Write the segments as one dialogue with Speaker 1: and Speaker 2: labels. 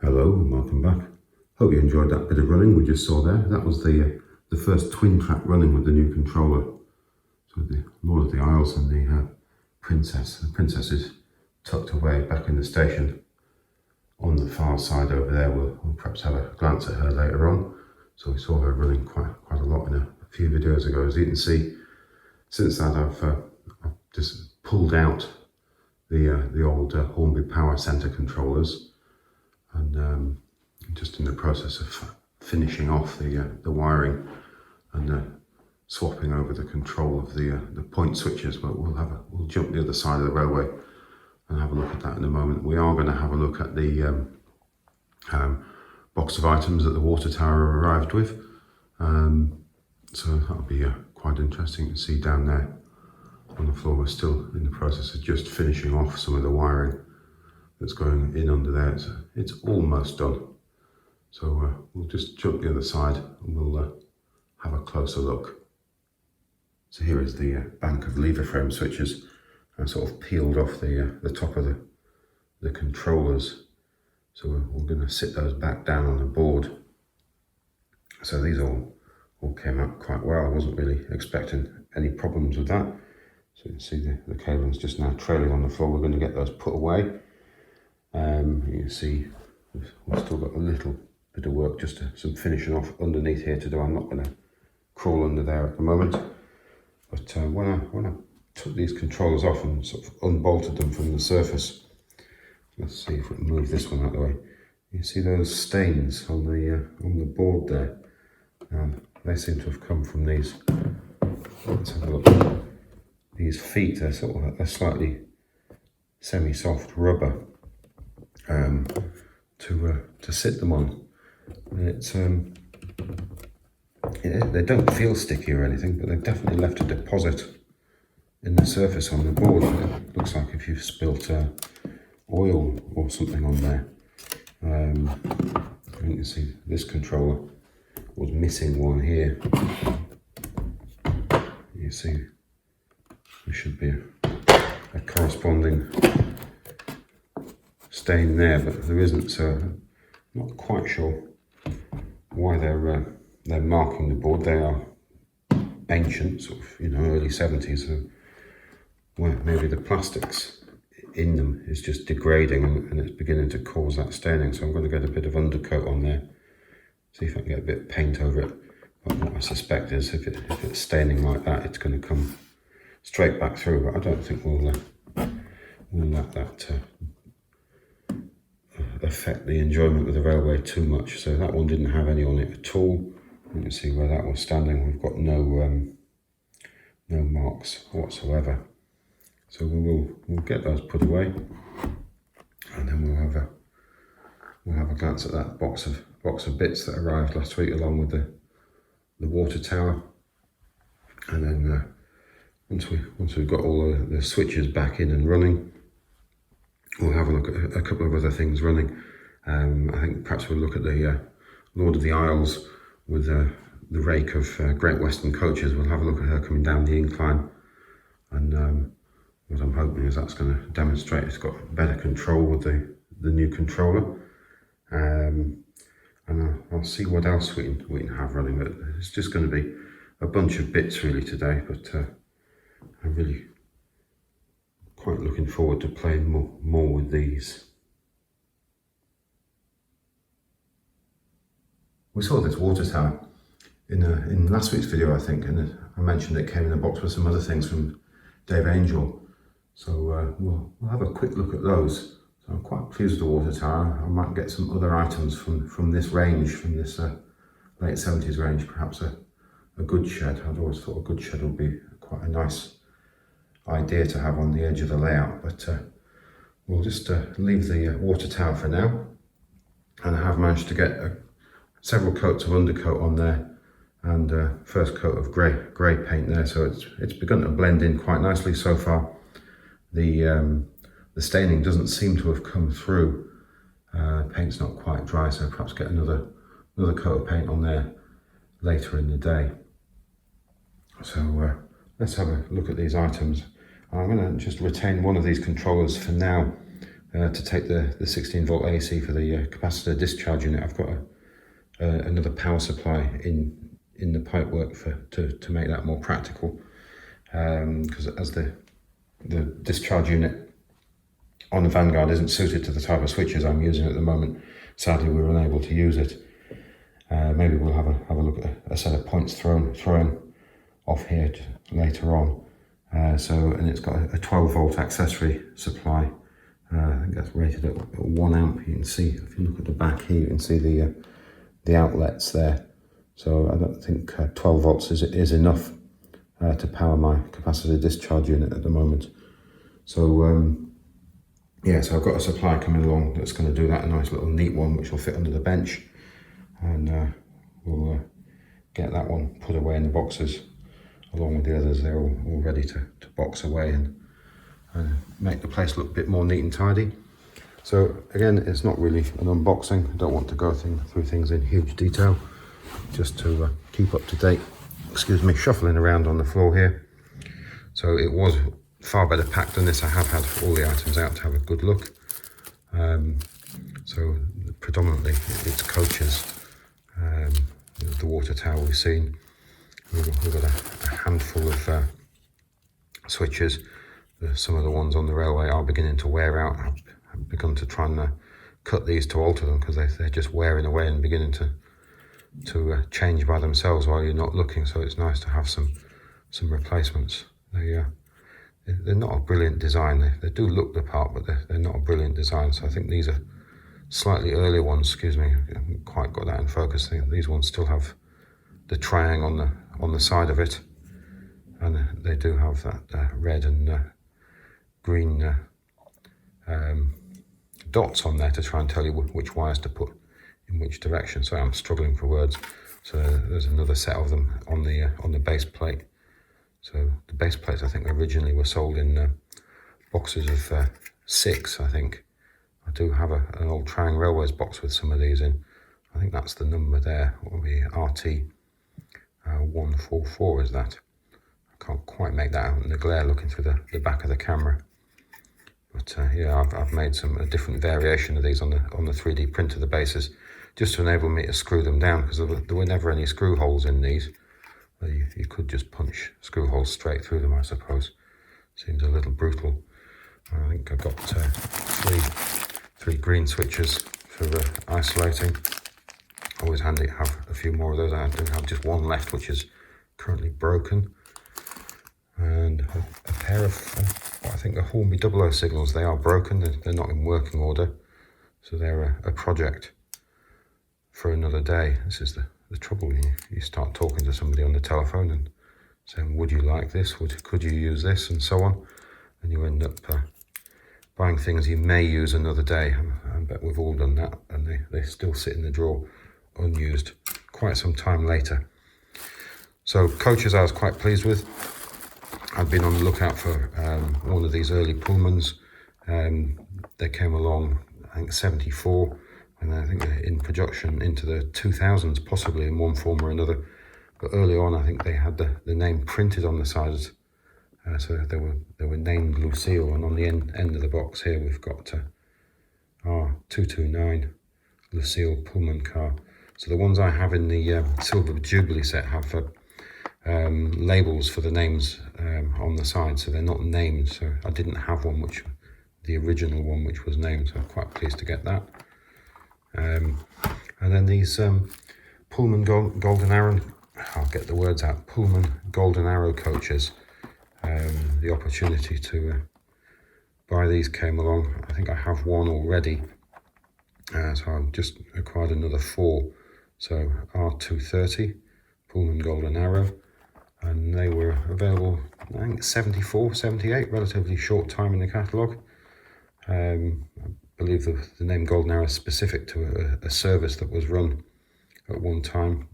Speaker 1: Hello and welcome back. Hope you enjoyed that bit of running we just saw there. That was the first twin track running with the new controller. So the Lord of the Isles and the Princess. The Princess is tucked away back in the station on the far side over there. We'll perhaps have a glance at her later on. So we saw her running quite a lot in a few videos ago. As you can see, since that I've just pulled out the old Hornby Power Centre controllers. And I'm just in the process of finishing off the wiring and swapping over the control of the point switches. But we'll jump the other side of the railway and have a look at that in a moment. We are going to have a look at the box of items that the water tower arrived with. So that'll be quite interesting to see down there on the floor. We're still in the process of just finishing off some of the wiring that's going in under there. It's almost done. So we'll just jump the other side and we'll have a closer look. So here is the bank of lever frame switches. I sort of peeled off the top of the controllers. So we're going to sit those back down on the board. So these all came out quite well. I wasn't really expecting any problems with that. So you can see the cabling's just now trailing on the floor. We're going to get those put away. You can see we've still got a little bit of work, just some finishing off underneath here to do. I'm not going to crawl under there at the moment, but when I took these controllers off and sort of unbolted them from the surface, let's see if we can move this one out of the way. You see those stains on the board there. They seem to have come from these. Let's have a look. These feet are sort of a slightly semi-soft rubber to sit them on. It's they don't feel sticky or anything, but they've definitely left a deposit in the surface on the board. It looks like if you've spilt oil or something on there. You can see this controller was missing one here. You see there should be a corresponding stain there, but there isn't, so I'm not quite sure why they're marking the board. They are ancient, sort of, early 70s, so well, maybe the plastics in them is just degrading and it's beginning to cause that staining. So I'm going to get a bit of undercoat on there, see if I can get a bit of paint over it. But what I suspect is if it's staining like that, it's going to come straight back through, but I don't think we'll let that affect the enjoyment of the railway too much. So that one didn't have any on it at all. You can see where that was standing. We've got no marks whatsoever. So we'll get those put away, and then we'll have a glance at that box of bits that arrived last week along with the water tower. And then once we've got all the switches back in and running, we'll have a look at a couple of other things running. I think perhaps we'll look at the Lord of the Isles with the rake of Great Western coaches. We'll have a look at her coming down the incline, and what I'm hoping is that's going to demonstrate it's got better control with the new controller. And I'll see what else we can have running. But it's just going to be a bunch of bits really today, but I'm really quite looking forward to playing more with these. We saw this water tower in last week's video, I think, and I mentioned it came in a box with some other things from Dave Angel. So we'll have a quick look at those. So I'm quite pleased with the water tower. I might get some other items from this range, from this late 70s range, perhaps a good shed. I'd always thought a good shed would be quite a nice idea to have on the edge of the layout, but we'll just leave the water tower for now. And I have managed to get several coats of undercoat on there, and first coat of grey paint there. So it's begun to blend in quite nicely so far. The staining doesn't seem to have come through. Paint's not quite dry, so perhaps get another coat of paint on there later in the day. So let's have a look at these items. I'm going to just retain one of these controllers for now to take the 16 volt AC for the capacitor discharge unit. I've got another power supply in the pipework to make that more practical, because as the discharge unit on the Vanguard isn't suited to the type of switches I'm using at the moment, sadly we're unable to use it. Maybe we'll have a look at a set of points thrown off here later on. And it's got a 12 volt accessory supply. I think that's rated at 1 amp. You can see, if you look at the back here, you can see the outlets there. So I don't think 12 volts is enough to power my capacitor discharge unit at the moment. So so I've got a supply coming along that's going to do that, a nice little neat one which will fit under the bench, and we'll get that one put away in the boxes along with the others. They're all ready to box away and make the place look a bit more neat and tidy. So again, it's not really an unboxing. I don't want to go through things in huge detail, just to keep up to date. Excuse me, shuffling around on the floor here. So it was far better packed than this. I have had all the items out to have a good look. So predominantly it's coaches. The water tower we've seen. We've got a handful of switches. Some of the ones on the railway are beginning to wear out. I've begun to try and cut these to alter them, because they're just wearing away and beginning to change by themselves while you're not looking. So it's nice to have some replacements. They're not a brilliant design. They do look the part, but they're not a brilliant design. So I think these are slightly earlier ones. Excuse me, I haven't quite got that in focus. These ones still have the tri-ang on the side of it, and they do have that red and green dots on there to try and tell you which wires to put in which direction. So I'm struggling for words. So there's another set of them on the base plate. So the base plates, I think, originally were sold in boxes of 6, I think. I do have an old Tri-ang Railways box with some of these in. I think that's the number there. It will be RT 144 is that. I can't quite make that out in the glare looking through the back of the camera. But I've made a different variation of these on the 3D printer, the bases, just to enable me to screw them down, because there were never any screw holes in these. You could just punch screw holes straight through them, I suppose. Seems a little brutal. I think I've got three green switches for isolating. Always handy to have a few more of those. I do have just one left, which is currently broken. And a pair of, I think, the Hornby 00 signals. They are broken. They're not in working order. So they're a project for another day. This is the trouble. You start talking to somebody on the telephone and saying, would you like this? Could you use this? And so on. And you end up buying things you may use another day. I bet we've all done that. And they still sit in the drawer unused quite some time later. So coaches I was quite pleased with. I've been on the lookout for one of these early Pullmans. They came along, I think, 74. And I think they're in production into the 2000s, possibly in one form or another. But early on, I think they had the name printed on the sides. So they were named Lucille. And on the end of the box here, we've got R229 Lucille Pullman car. So the ones I have in the Silver Jubilee set have labels for the names on the side. So they're not named. So I didn't have one, the original one, which was named. So I'm quite pleased to get that. And then these Pullman Golden Arrow, I'll get the words out, Pullman Golden Arrow coaches. The opportunity to buy these came along. I think I have one already, so I've just acquired another 4. So R230 Pullman Golden Arrow, and they were available, I think, 74, 78, relatively short time in the catalogue. I believe the name Golden Arrow is specific to a service that was run at one time.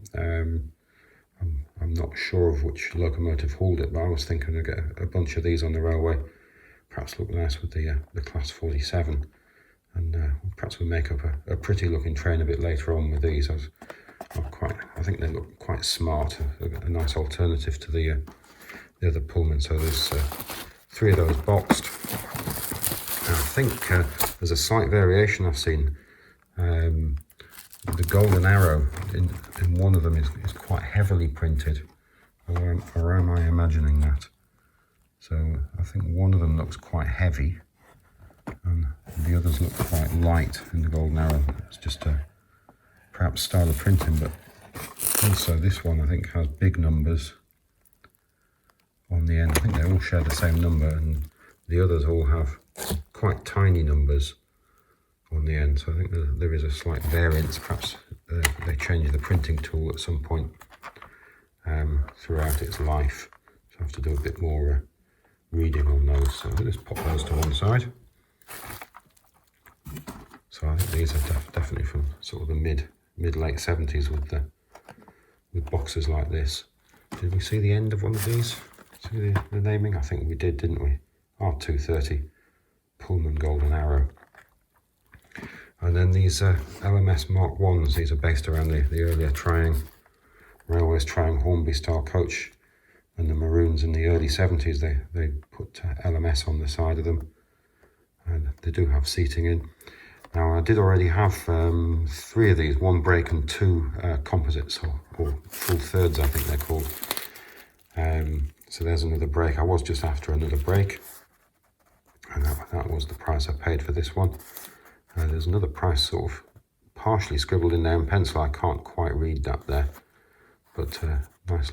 Speaker 1: I'm not sure of which locomotive hauled it, but I was thinking to get a bunch of these on the railway. Perhaps look nice with the Class 47, and perhaps we'll make up a pretty looking train a bit later on with these. I think they look quite smart, a nice alternative to the other Pullman. So there's 3 of those boxed. And I think there's a slight variation I've seen. The golden arrow in one of them is quite heavily printed, or am I imagining that? So I think one of them looks quite heavy and the others look quite light in the golden arrow. It's just perhaps style of printing, but also this one I think has big numbers on the end. I think they all share the same number, and the others all have quite tiny numbers on the end. So I think there is a slight variance. Perhaps they changed the printing tool at some point throughout its life. So I have to do a bit more reading on those. So I'll just pop those to one side. So I think these are definitely from sort of the mid-late 70s with boxes like this. Did we see the end of one of these? See the naming? I think we did, didn't we? R230 Pullman Golden Arrow. And then these LMS Mark 1s, these are based around the earlier Tri-ang Railways Tri-ang Hornby style coach, and the maroons in the early 70s, they put LMS on the side of them, and they do have seating in. Now I did already have 3 of these, 1 brake and 2 composites, or full thirds I think they're called. So there's another brake. I was just after another brake, and that was the price I paid for this one. There's another price sort of partially scribbled in there in pencil. I can't quite read that there, but nice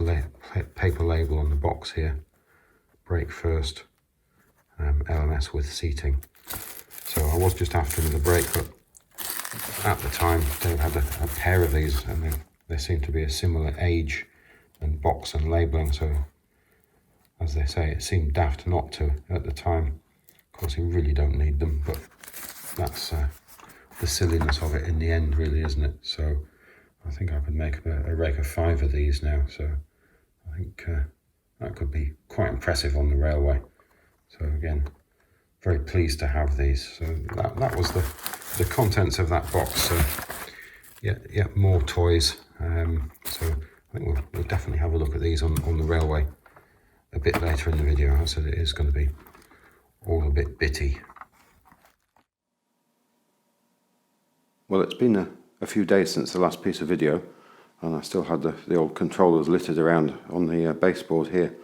Speaker 1: paper label on the box here. Brake first, LMS with seating. So I was just after another brake, but at the time they had a pair of these, and they seem to be a similar age and box and labelling. So as they say, it seemed daft not to at the time. Of course, you really don't need them, but that's the silliness of it in the end, really, isn't it? So I think I could make a rake of 5 of these now. So I think that could be quite impressive on the railway. So again, very pleased to have these. So that was the contents of that box. So yeah, more toys. So I think we'll definitely have a look at these on the railway a bit later in the video. I said it is going to be all a bit bitty. Well, it's been a few days since the last piece of video, and I still had the old controllers littered around on the baseboard here,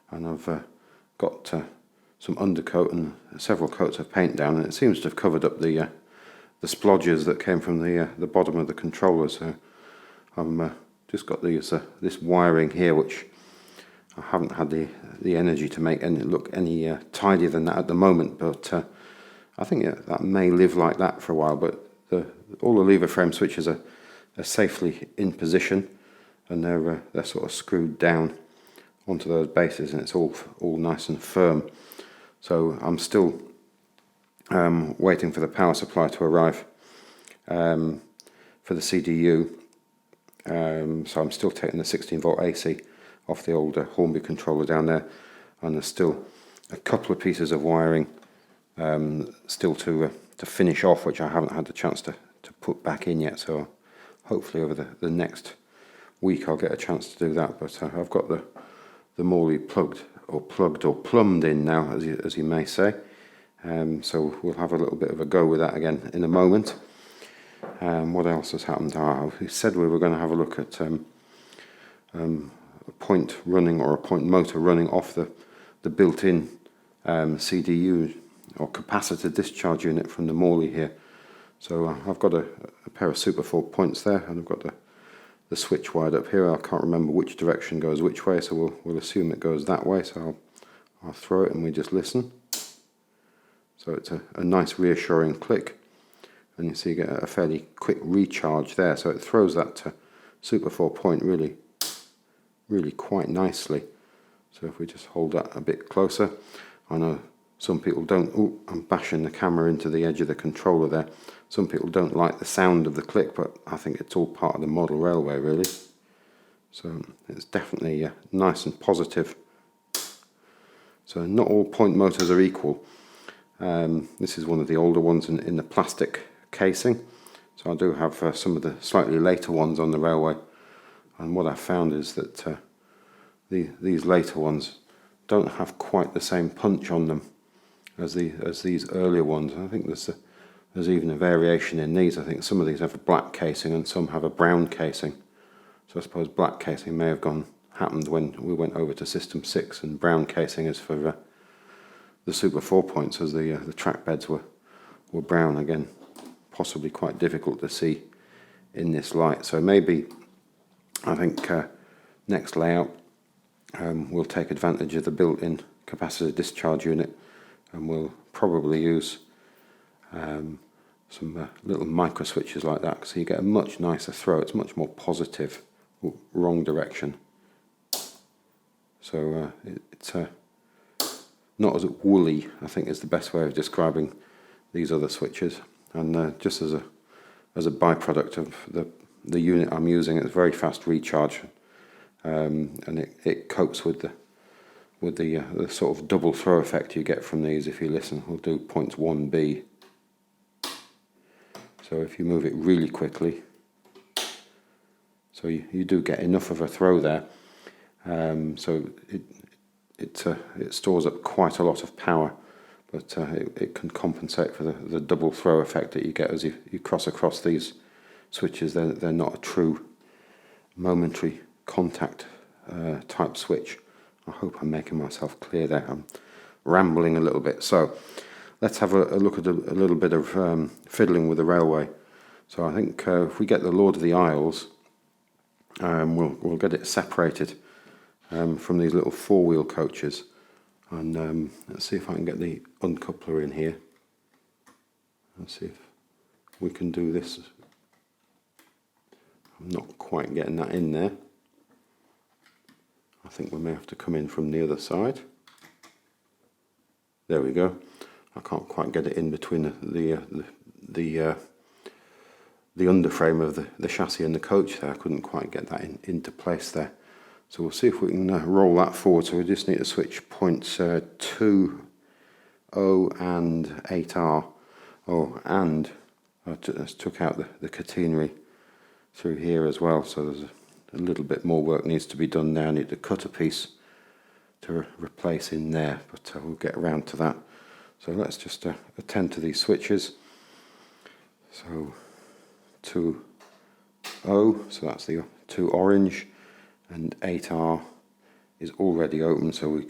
Speaker 1: and I've got some undercoat and several coats of paint down, and it seems to have covered up the splodges that came from the bottom of the controller. So I've just got this wiring here, which I haven't had the energy to make look any tidier than that at the moment, but I think that may live like that for a while. But all the lever frame switches are safely in position, and they're sort of screwed down onto those bases, and it's all nice and firm. So I'm still waiting for the power supply to arrive for the CDU. So I'm still taking the 16 volt AC off the old Hornby controller down there, and there's still a couple of pieces of wiring still to finish off, which I haven't had the chance to put back in yet. So hopefully over the next week I'll get a chance to do that. But I've got the Morley plugged or plumbed in now, as you may say. So we'll have a little bit of a go with that again in a moment. What else has happened? We said we were going to have a look at a point running, or a point motor running off the built-in CDU or capacitor discharge unit from the Morley here. So I've got a pair of Super 4 points there, and I've got the switch wired up here. I can't remember which direction goes which way, so we'll assume it goes that way. So I'll throw it and we just listen. So it's a nice reassuring click, and you see you get a fairly quick recharge there. So it throws that Super 4 point really quite nicely. So if we just hold that a bit closer, I know some people don't. Oh, I'm bashing the camera into the edge of the controller there, Some people don't like the sound of the click, but I think it's all part of the model railway really. So it's definitely nice and positive. So not all point motors are equal. This is one of the older ones in the plastic casing. So I do have some of the slightly later ones on the railway, and what I found is that these later ones don't have quite the same punch on them as these earlier ones. I think there's even a variation in these. I think some of these have a black casing and some have a brown casing. So I suppose black casing may have happened when we went over to System 6, and brown casing is for the Super 4 points, as the track beds were brown. Again, possibly quite difficult to see in this light. So maybe, I think next layout we'll take advantage of the built-in capacitor discharge unit, and we'll probably use some little micro switches like that, so you get a much nicer throw. It's much more positive, wrong direction. So it's not as woolly, I think is the best way of describing these other switches. And just as a byproduct of the unit I'm using, it's very fast recharge, and it copes with the sort of double throw effect you get from these. If you listen, we'll do points 1B. So if you move it really quickly, so you do get enough of a throw there. So it stores up quite a lot of power, but it can compensate for the double throw effect that you get as you cross across these switches. They're not a true momentary contact type switch. I hope I'm making myself clear there. I'm rambling a little bit. So let's have a look at a little bit of fiddling with the railway. So I think if we get the Lord of the Isles, we'll get it separated from these little four-wheel coaches, and let's see if I can get the uncoupler in here. Let's see if we can do this. I'm not quite getting that in there. I think we may have to come in from the other side. There we go. I can't quite get it in between the underframe of the chassis and the coach there. I couldn't quite get that into place there. So we'll see if we can roll that forward. So we just need to switch points 2, O and 8R. Oh, and I just took out the catenary through here as well. So there's a little bit more work needs to be done there. I need to cut a piece to replace in there, but we'll get around to that. So let's just attend to these switches. So 2O, so that's the 2 orange, and 8R is already open, so we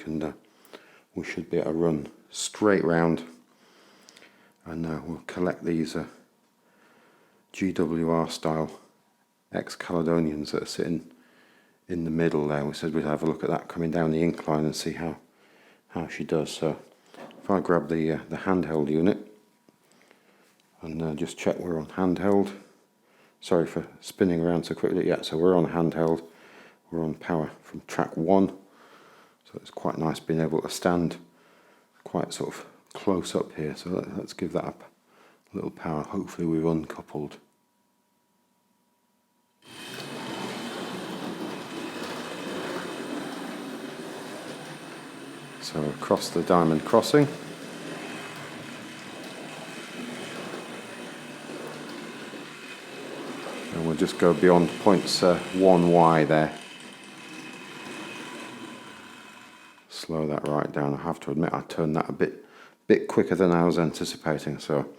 Speaker 1: should be able to run straight round, and we'll collect these GWR style ex-Caledonians that are sitting in the middle there. We said we'd have a look at that coming down the incline and see how she does. So if I grab the handheld unit and just check we're on handheld. Sorry for spinning around so quickly. Yeah, so we're on handheld. We're on power from track 1. So it's quite nice being able to stand quite sort of close up here. So let's give that up a little power. Hopefully we've uncoupled. So across the diamond crossing. And we'll just go beyond points 1Y there. Slow that right down. I have to admit I turned that a bit quicker than I was anticipating. So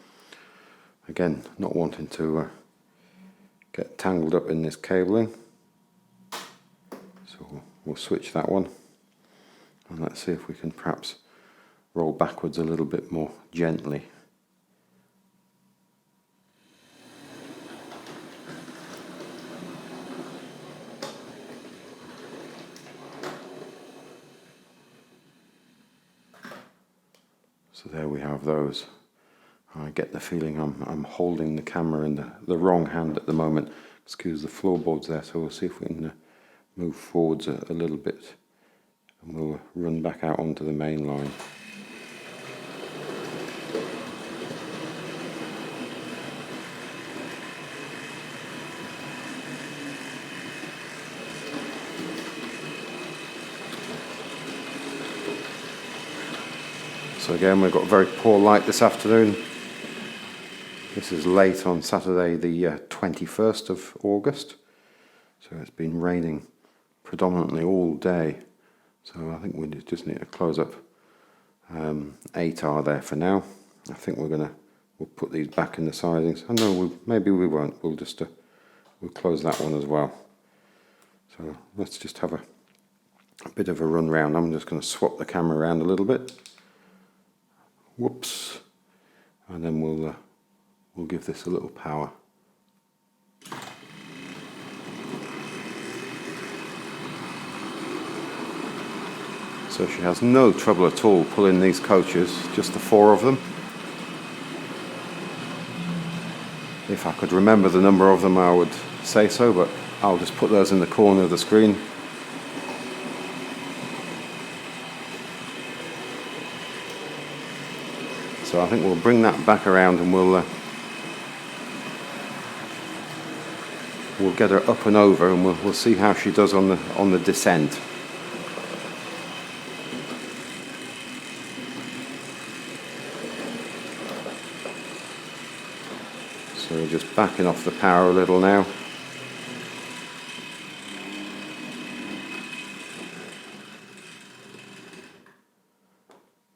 Speaker 1: again, not wanting to get tangled up in this cabling. So we'll switch that one. And let's see if we can perhaps roll backwards a little bit more gently. So there we have those. I get the feeling I'm holding the camera in the wrong hand at the moment. Excuse the floorboards there, so we'll see if we can move forwards a little bit. And we'll run back out onto the main line. So again, we've got very poor light this afternoon. This is late on Saturday the 21st of August. So it's been raining predominantly all day. So I think we just need to close up 8R there for now. I think we'll put these back in the sidings. Oh no, maybe we won't. We'll close that one as well. So let's just have a bit of a run round. I'm just going to swap the camera around a little bit. Whoops. And then we'll give this a little power. So she has no trouble at all pulling these coaches, just the 4 of them. If I could remember the number of them, I would say so, but I'll just put those in the corner of the screen. So I think we'll bring that back around and we'll get her up and over, and we'll see how she does on the descent. So we're just backing off the power a little now.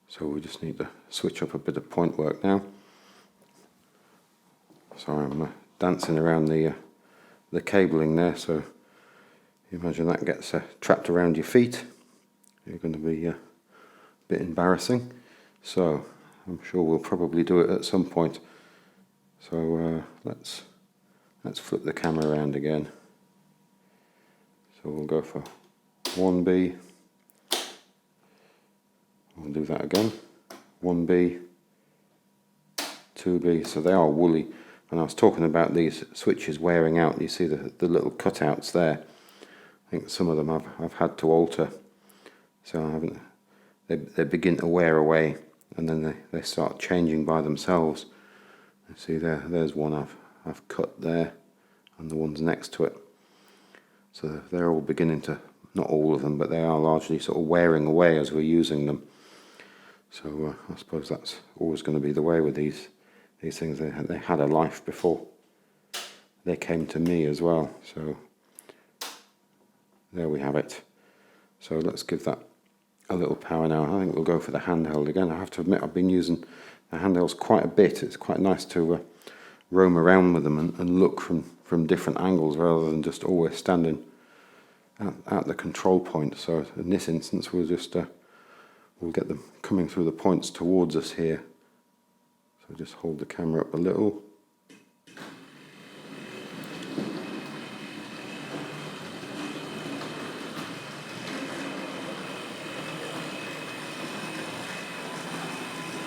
Speaker 1: So we just need to switch up a bit of point work now. Sorry, I'm dancing around the cabling there, so you imagine that gets trapped around your feet. You're going to be a bit embarrassing. So I'm sure we'll probably do it at some point. So let's flip the camera around again. So we'll go for 1B. We'll do that again. 1B, 2B. So they are woolly. And I was talking about these switches wearing out. You see the little cutouts there. I think some of them I've had to alter. So I haven't. They begin to wear away, and then they start changing by themselves. See there's one I've cut there, and the ones next to it. So they're all beginning to, not all of them, but they are largely sort of wearing away as we're using them. So I suppose that's always going to be the way with these things. They had a life before they came to me as well. So there we have it. So let's give that a little power now. I think we'll go for the handheld again. I have to admit I've been using the handhelds quite a bit. It's quite nice to roam around with them and look from different angles rather than just always standing at the control point. So in this instance we'll just we'll get them coming through the points towards us here. So just hold the camera up a little.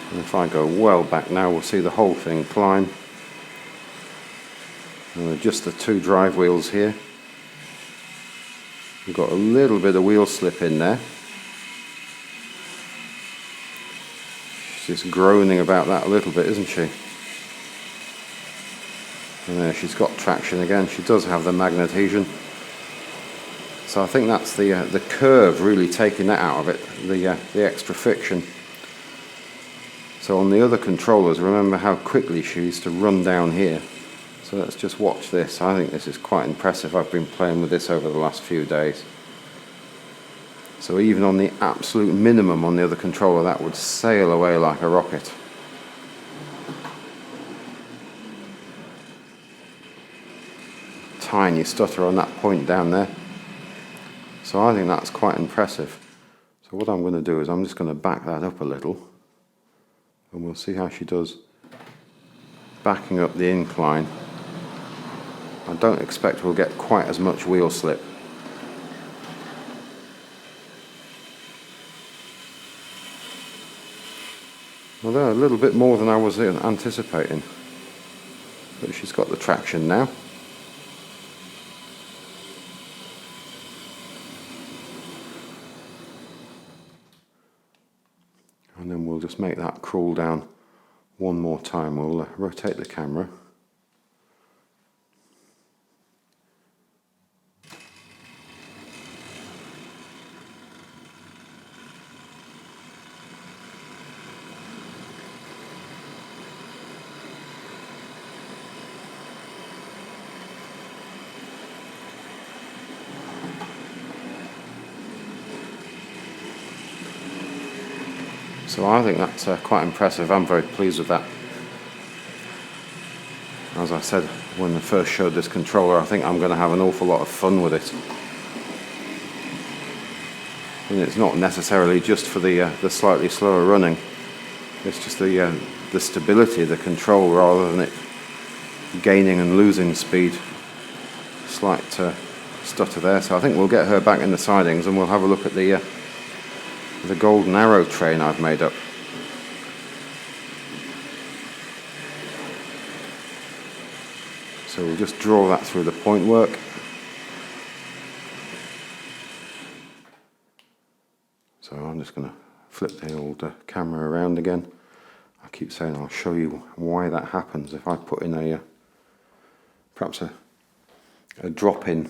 Speaker 1: And if I go well back now, we'll see the whole thing climb. And just the 2 drive wheels here. We've got a little bit of wheel slip in there. She's groaning about that a little bit, isn't she? And there she's got traction again. She does have the magnetization. So I think that's the curve really taking that out of it, the extra friction. So on the other controllers, remember how quickly she used to run down here. So let's just watch this. I think this is quite impressive. I've been playing with this over the last few days. So even on the absolute minimum on the other controller, that would sail away like a rocket. Tiny stutter on that point down there. So I think that's quite impressive. So what I'm going to do is I'm just going to back that up a little. And we'll see how she does backing up the incline. I don't expect we'll get quite as much wheel slip. Although a little bit more than I was anticipating. But she's got the traction now. And then we'll just make that crawl down one more time. We'll rotate the camera.
Speaker 2: So I think that's quite impressive. I'm very pleased with that. As I said when I first showed this controller, I think I'm going to have an awful lot of fun with it. And it's not necessarily just for the slightly slower running. It's just the stability of the control rather than it gaining and losing speed. Slight stutter there. So I think we'll get her back in the sidings and we'll have a look at the golden arrow train I've made up. So we'll just draw that through the point work. So I'm just going to flip the old camera around again. I keep saying I'll show you why that happens. If I put in perhaps a drop in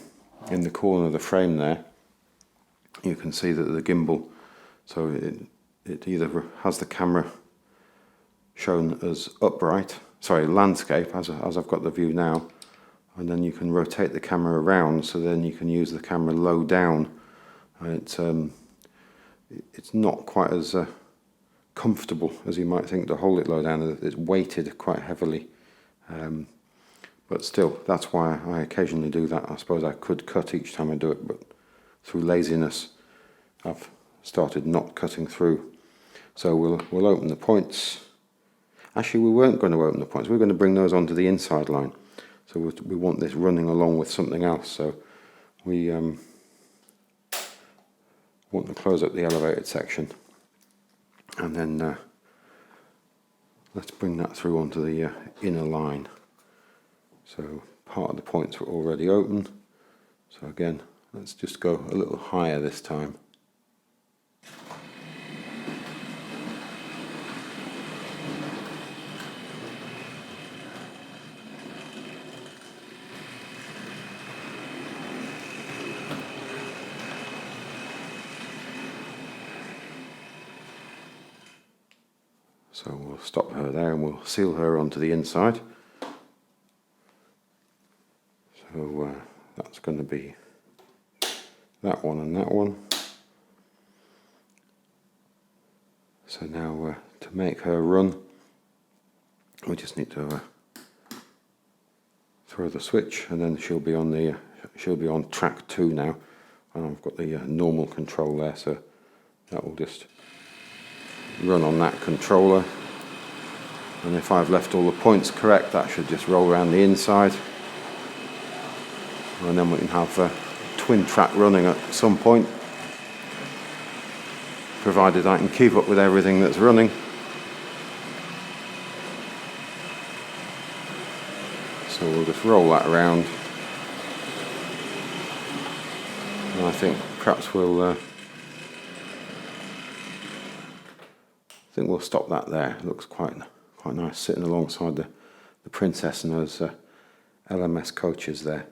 Speaker 2: the corner of the frame there, you can see that the gimbal, so it either has the camera shown as landscape as I've got the view now, and then you can rotate the camera around, so then you can use the camera low down. It's not quite as comfortable as you might think to hold it low down. It's weighted quite heavily, but still, that's why I occasionally do that. I suppose I could cut each time I do it, but through laziness I've started not cutting through. So we'll open the points. Actually, we weren't going to open the points. We're going to bring those onto the inside line. So we want this running along with something else. So we want to close up the elevated section, and then let's bring that through onto the inner line. So part of the points were already open. So again, let's just go a little higher this time. So we'll stop her there and we'll seal her onto the inside. So that's going to be that one and that one. So now to make her run, we just need to throw the switch, and then she'll be on track 2 now. And I've got the normal control there, so that will just run on that controller, and if I've left all the points correct, that should just roll around the inside, and then we can have twin track running at some point, provided I can keep up with everything that's running. So we'll just roll that around, and I think perhaps we'll stop that there. It looks quite nice sitting alongside the Princess and those LMS coaches there.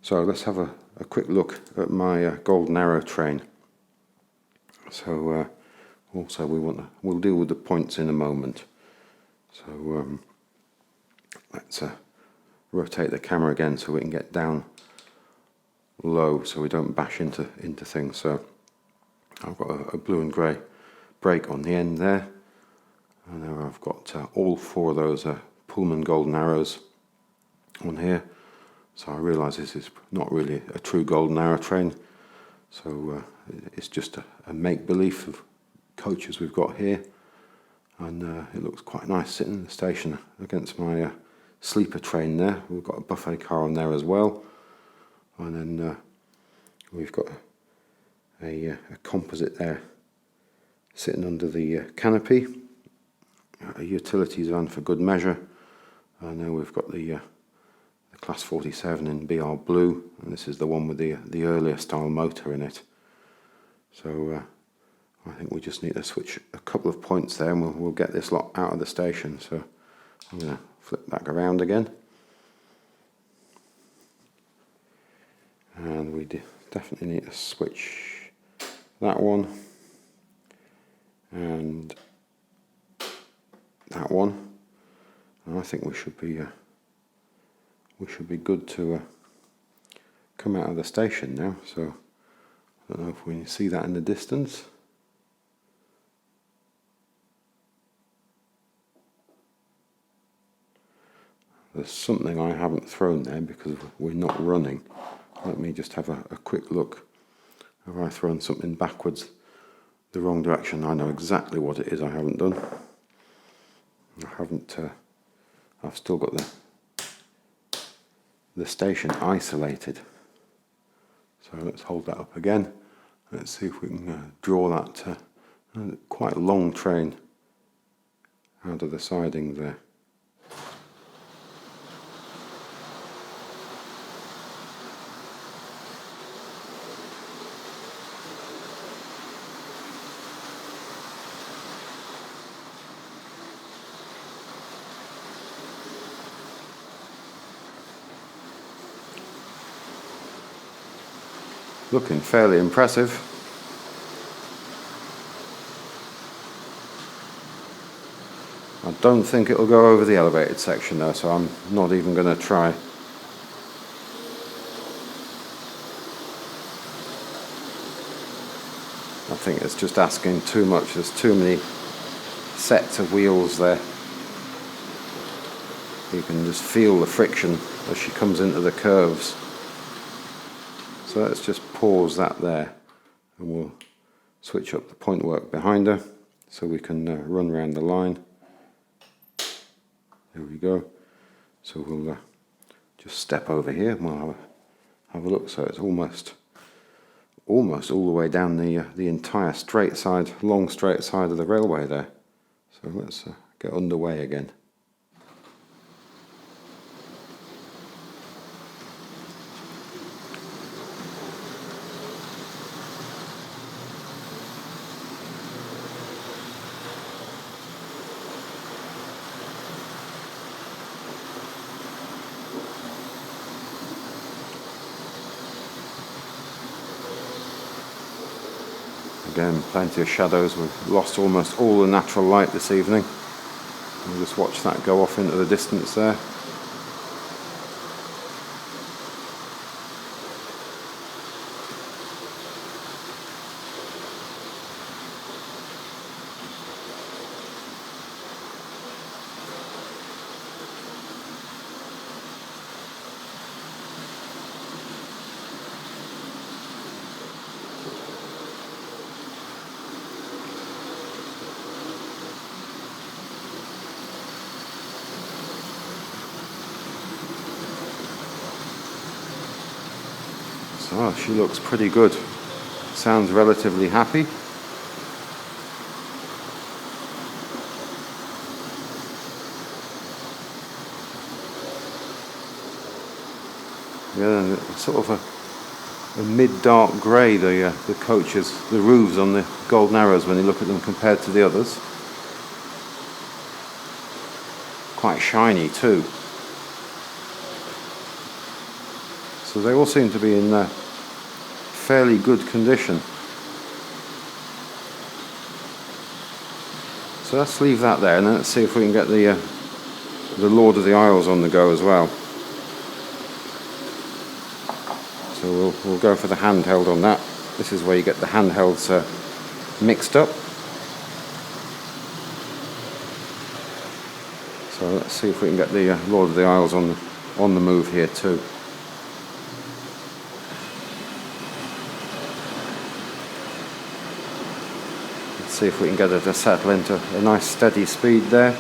Speaker 2: So let's have a quick look at my golden arrow train. So also we'll deal with the points in a moment. So let's rotate the camera again so we can get down low so we don't bash into things. So I've got a blue and grey brake on the end there, and now I've got all 4 of those Pullman golden arrows on here. So I realise this is not really a true golden arrow train, so it's just a make-believe of coaches we've got here, and it looks quite nice sitting in the station against my sleeper train there. We've got a buffet car on there as well, and then we've got a composite there sitting under the canopy, a utilities van for good measure, and then we've got the Class 47 in BR blue, and this is the one with the earlier style motor in it. So I think we just need to switch a couple of points there, and we'll get this lot out of the station. So I'm going to flip back around again, and we definitely need to switch that one and that one, and I think we should be good to come out of the station now. So I don't know if we can see that in the distance. there's something I haven't thrown there because we're not running. Let me just have a quick look. Have I thrown something backwards the wrong direction? I know exactly what it is I haven't done. I've still got the station isolated. So let's hold that up again. Let's see if we can draw that quite long train out of the siding there. Looking fairly impressive. I don't think it'll go over the elevated section though, so I'm not even going to try. I think it's just asking too much. There's too many sets of wheels there. You can just feel the friction as she comes into the curves. So let's just pause that there, and we'll switch up the point work behind her so we can run around the line. There we go. So we'll just step over here and we'll have a look. So it's almost all the way down the entire straight side, long straight side of the railway there. So let's get underway again. Again, plenty of shadows. We've lost almost all the natural light this evening. We'll just watch that go off into the distance there. So she looks pretty good. Sounds relatively happy. Yeah, sort of a mid-dark grey, the coaches, the roofs on the Golden Arrows when you look at them compared to the others. Quite shiny too. So they all seem to be in fairly good condition. So let's leave that there, and then let's see if we can get the Lord of the Isles on the go as well. So we'll go for the handheld on that. This is where you get the handhelds mixed up. So let's see if we can get the Lord of the Isles on the move here too. See if we can get her to settle into a nice steady speed there.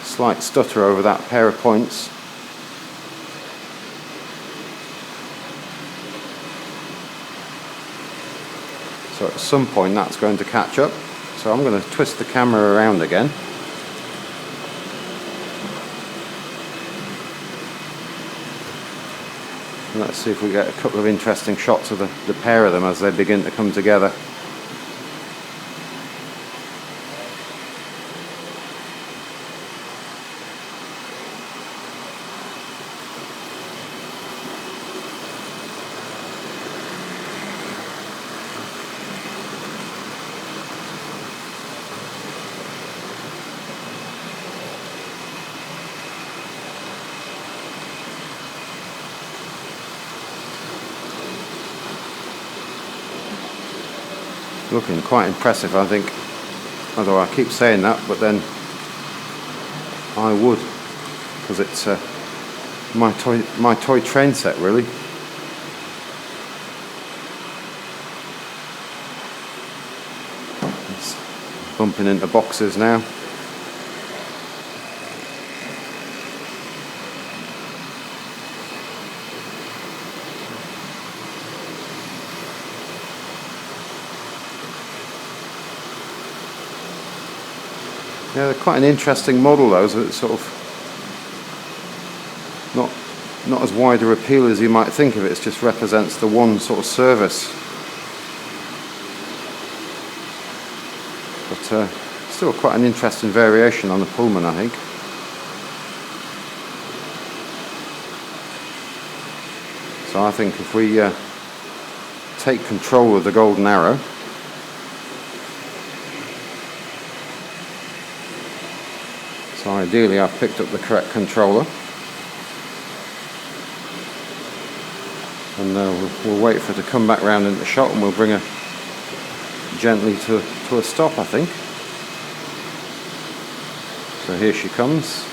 Speaker 2: Slight stutter over that pair of points. So at some point that's going to catch up. So I'm going to twist the camera around again. And let's see if we get a couple of interesting shots of the pair of them as they begin to come together. looking quite impressive, I think. Although I keep saying that, but then I would, because it's my toy train set, really. It's bumping into boxes now. Yeah, they're quite an interesting model, though. So it's sort of not as wide a appeal as you might think of it. It just represents the one sort of service. But still quite an interesting variation on the Pullman, I think. So I think if we take control of the Golden Arrow, so ideally I've picked up the correct controller, and we'll wait for it to come back round into the shot, and we'll bring her gently to a stop, I think. So here she comes.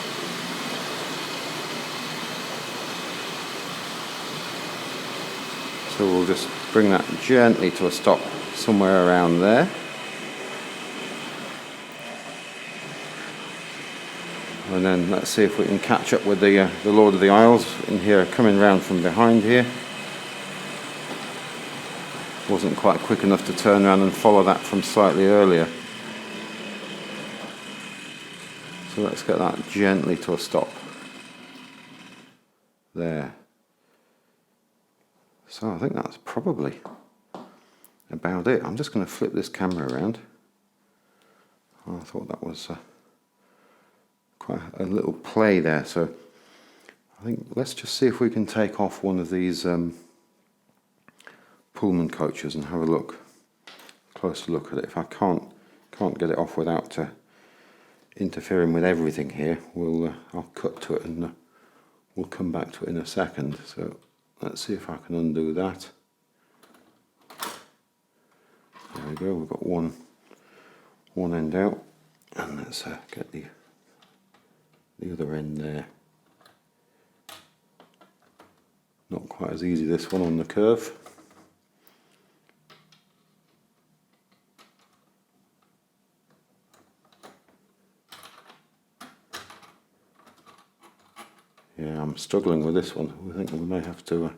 Speaker 2: So we'll just bring that gently to a stop somewhere around there. And then let's see if we can catch up with the Lord of the Isles in here, coming round from behind here. Wasn't quite quick enough to turn around and follow that from slightly earlier. So let's get that gently to a stop. There. So I think that's probably about it. I'm just going to flip this camera around. Oh, I thought that was quite a little play there. So I think let's just see if we can take off one of these Pullman coaches and have a closer look at it. If I can't get it off without interfering with everything here, I'll cut to it and we'll come back to it in a second. So let's see if I can undo that. There we go. We've got one end out, and let's get the other end there. Not quite as easy, this one on the curve. Yeah, I'm struggling with this one. I think we may have to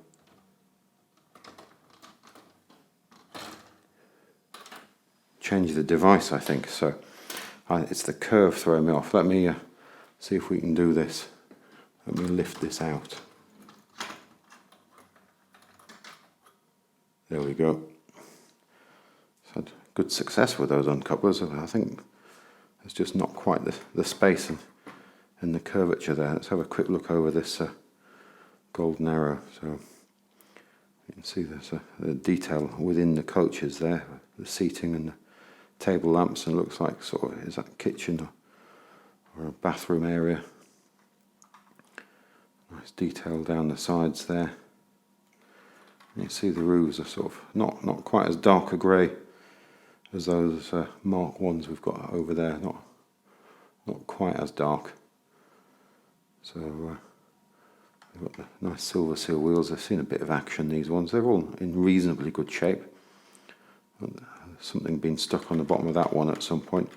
Speaker 2: change the device, I think. So it's the curve throwing me off. Let me see if we can do this. Let me lift this out. There we go. Had good success with those uncouplers. I think there's just not quite the space and the curvature there. Let's have a quick look over this Golden Arrow. So you can see there's a detail within the coaches there, the seating and the table lamps, and it looks like sort of, is that kitchen or a bathroom area. Nice detail down the sides there. You see the roofs are sort of not quite as dark a grey as those Mark 1s we've got over there. Not quite as dark. So we've got the nice silver seal wheels. They've seen a bit of action, these ones. They're all in reasonably good shape. Something been stuck on the bottom of that one at some point.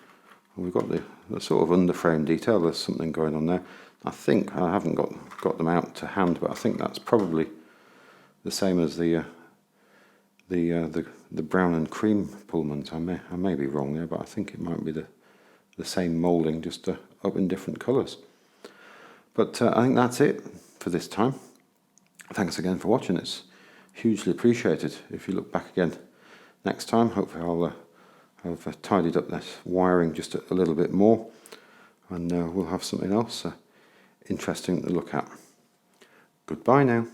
Speaker 2: We've got the sort of underframe detail. There's something going on there. I think I haven't got them out to hand, but I think that's probably the same as the brown and cream Pullmans. I may be wrong there, but I think it might be the same moulding, just up in different colours. But I think that's it for this time. Thanks again for watching. It's hugely appreciated. If you look back again next time, hopefully I'll have tidied up this wiring just a little bit more, and we'll have something else interesting to look at. Goodbye now.